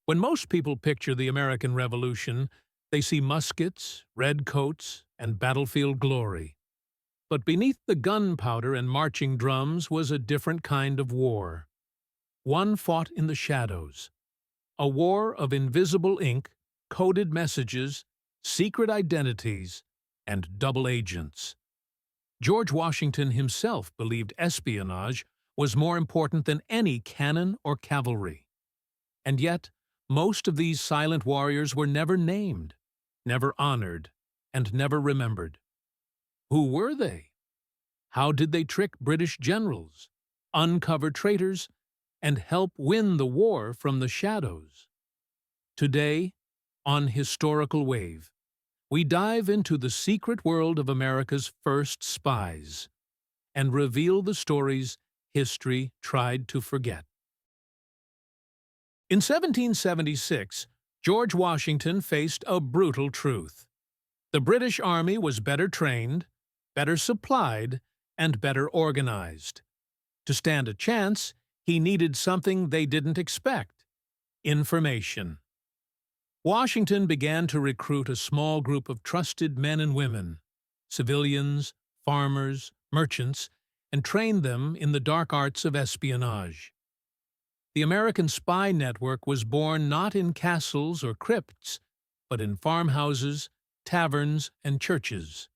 When most people picture the American Revolution, they see muskets, red coats, and battlefield glory. But beneath the gunpowder and marching drums was a different kind of war. One fought in the shadows. A war of invisible ink, coded messages, secret identities, and double agents. George Washington himself believed espionage was more important than any cannon or cavalry. And yet, most of these silent warriors were never named, never honored, and never remembered. Who were they? How did they trick British generals, uncover traitors, and help win the war from the shadows? Today, on Historical Wave, we dive into the secret world of America's first spies and reveal the stories history tried to forget. In 1776, George Washington faced a brutal truth. The British Army was better trained, better supplied, and better organized. To stand a chance, he needed something they didn't expect: information. Washington began to recruit a small group of trusted men and women, civilians, farmers, merchants, and trained them in the dark arts of espionage. The American spy network was born not in castles or crypts, but in farmhouses, taverns, and churches.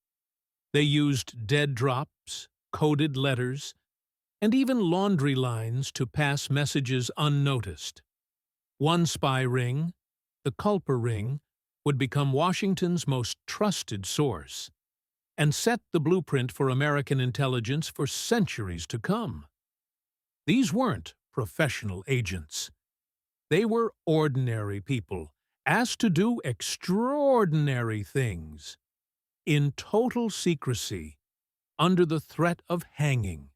They used dead drops, coded letters, and even laundry lines to pass messages unnoticed. One spy ring, the Culper ring, would become Washington's most trusted source and set the blueprint for American intelligence for centuries to come. These weren't professional agents. They were ordinary people, asked to do extraordinary things, in total secrecy, under the threat of hanging.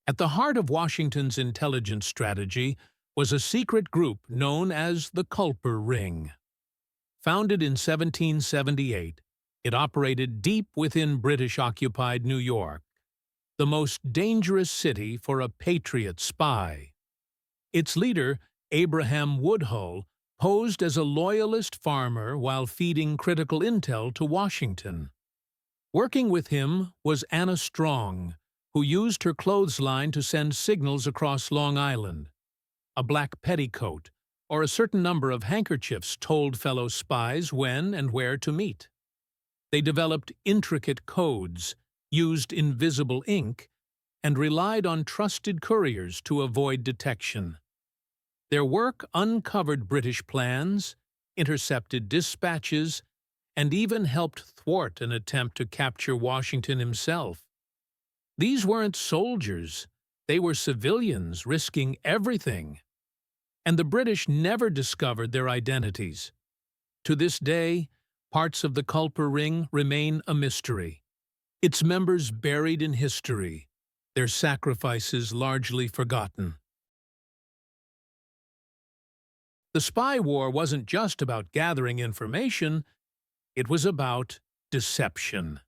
At the heart of Washington's intelligence strategy was a secret group known as the Culper Ring. Founded in 1778, it operated deep within British-occupied New York, the most dangerous city for a patriot spy. Its leader, Abraham Woodhull, posed as a loyalist farmer while feeding critical intel to Washington. Working with him was Anna Strong, who used her clothesline to send signals across Long Island. A black petticoat or a certain number of handkerchiefs told fellow spies when and where to meet. They developed intricate codes, used invisible ink, and relied on trusted couriers to avoid detection. Their work uncovered British plans, intercepted dispatches, and even helped thwart an attempt to capture Washington himself. These weren't soldiers, they were civilians risking everything. And the British never discovered their identities. To this day, parts of the Culper Ring remain a mystery, its members buried in history, their sacrifices largely forgotten. The spy war wasn't just about gathering information, it was about deception.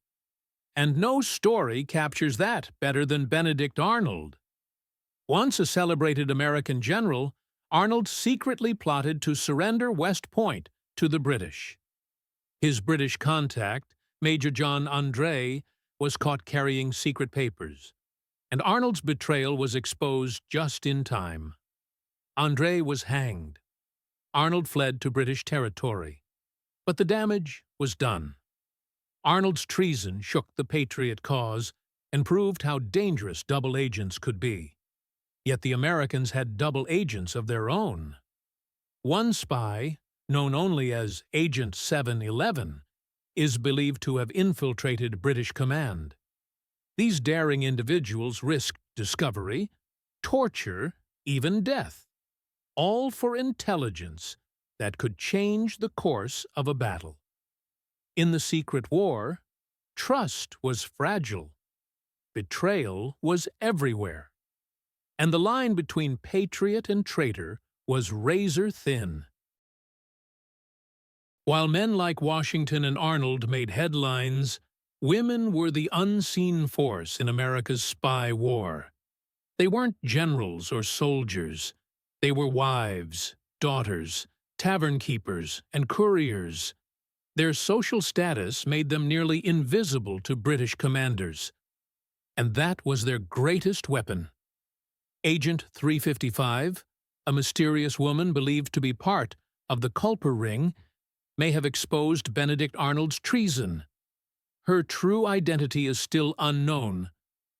And no story captures that better than Benedict Arnold. Once a celebrated American general, Arnold secretly plotted to surrender West Point to the British. His British contact, Major John Andre, was caught carrying secret papers, and Arnold's betrayal was exposed just in time. Andre was hanged. Arnold fled to British territory, but the damage was done. Arnold's treason shook the patriot cause and proved how dangerous double agents could be. Yet the Americans had double agents of their own. One spy, known only as Agent 711, is believed to have infiltrated British command. These daring individuals risked discovery, torture, even death, all for intelligence that could change the course of a battle. In the secret war, trust was fragile, betrayal was everywhere, and the line between patriot and traitor was razor thin. While men like Washington and Arnold made headlines, women were the unseen force in America's spy war. They weren't generals or soldiers. They were wives, daughters, tavern keepers, and couriers. Their social status made them nearly invisible to British commanders, and that was their greatest weapon. Agent 355, a mysterious woman believed to be part of the Culper ring, may have exposed Benedict Arnold's treason. Her true identity is still unknown,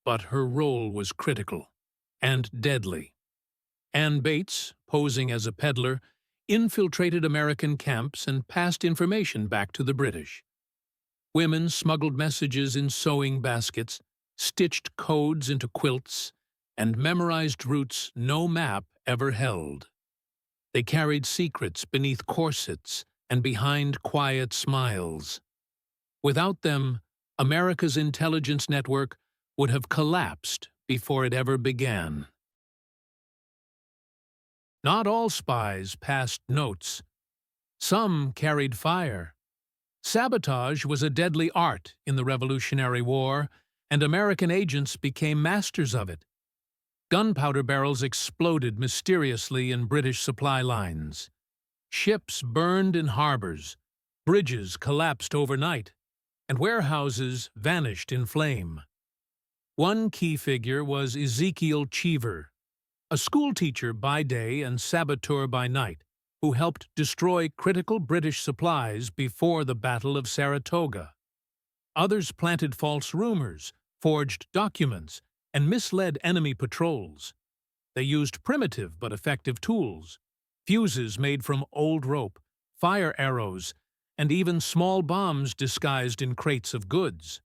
but her role was critical and deadly. Ann Bates, posing as a peddler, infiltrated American camps and passed information back to the British. Women smuggled messages in sewing baskets, stitched codes into quilts, and memorized routes no map ever held. They carried secrets beneath corsets and behind quiet smiles. Without them, America's intelligence network would have collapsed before it ever began. Not all spies passed notes. Some carried fire. Sabotage was a deadly art in the Revolutionary War, and American agents became masters of it. Gunpowder barrels exploded mysteriously in British supply lines. Ships burned in harbors, bridges collapsed overnight, and warehouses vanished in flame. One key figure was Ezekiel Cheever, a schoolteacher by day and saboteur by night, who helped destroy critical British supplies before the Battle of Saratoga. Others planted false rumors, forged documents, and misled enemy patrols. They used primitive but effective tools, fuses made from old rope, fire arrows, and even small bombs disguised in crates of goods.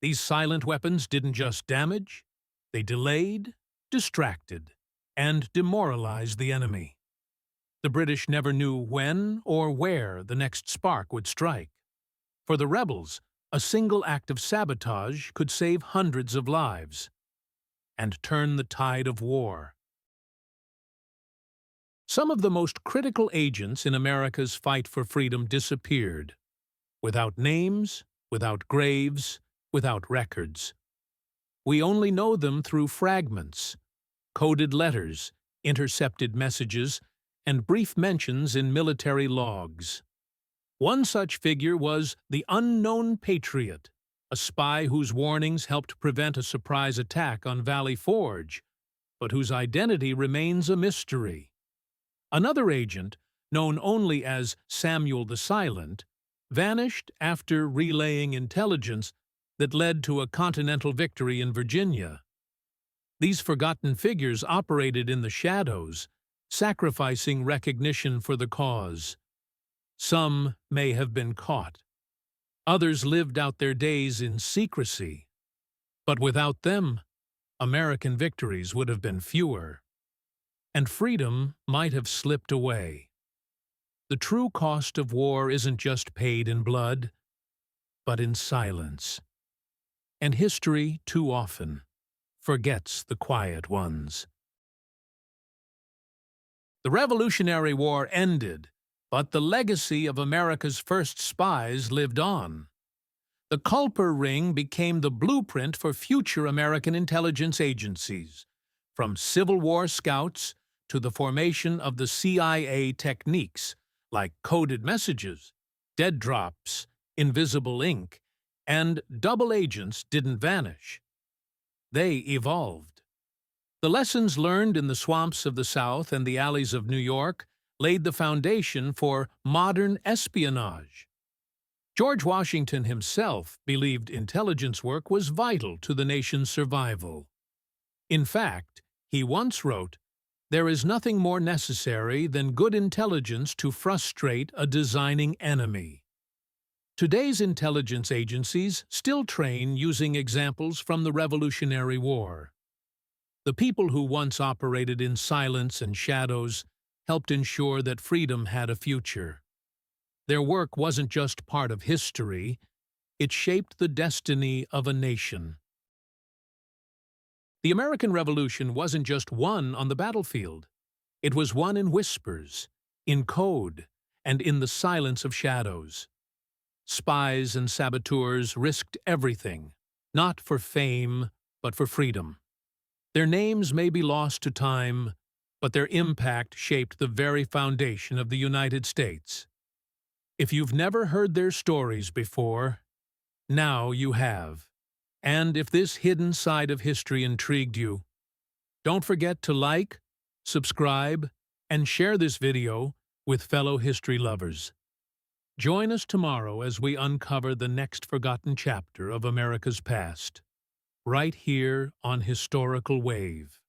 These silent weapons didn't just damage, they delayed, distracted, and demoralized the enemy. The British never knew when or where the next spark would strike. For the rebels, a single act of sabotage could save hundreds of lives and turn the tide of war. Some of the most critical agents in America's fight for freedom disappeared, without names, without graves, without records. We only know them through fragments, coded letters, intercepted messages, and brief mentions in military logs. One such figure was the unknown patriot, a spy whose warnings helped prevent a surprise attack on Valley Forge, but whose identity remains a mystery. Another agent, known only as Samuel the Silent, vanished after relaying intelligence that led to a Continental victory in Virginia. These forgotten figures operated in the shadows, sacrificing recognition for the cause. Some may have been caught. Others lived out their days in secrecy. But without them, American victories would have been fewer, and freedom might have slipped away. The true cost of war isn't just paid in blood, but in silence. And history, too often, forgets the quiet ones. The Revolutionary War ended, but the legacy of America's first spies lived on. The Culper ring became the blueprint for future American intelligence agencies, from Civil War scouts to the formation of the CIA techniques like coded messages, dead drops, invisible ink, and double agents didn't vanish. They evolved. The lessons learned in the swamps of the South and the alleys of New York laid the foundation for modern espionage. George Washington himself believed intelligence work was vital to the nation's survival. In fact, he once wrote, "There is nothing more necessary than good intelligence to frustrate a designing enemy." Today's intelligence agencies still train using examples from the Revolutionary War. The people who once operated in silence and shadows helped ensure that freedom had a future. Their work wasn't just part of history, it shaped the destiny of a nation. The American Revolution wasn't just won on the battlefield. It was won in whispers, in code, and in the silence of shadows. Spies and saboteurs risked everything, not for fame, but for freedom. Their names may be lost to time, but their impact shaped the very foundation of the United States. If you've never heard their stories before, now you have. And if this hidden side of history intrigued you, don't forget to like, subscribe, and share this video with fellow history lovers. Join us tomorrow as we uncover the next forgotten chapter of America's past, right here on Historical Wave.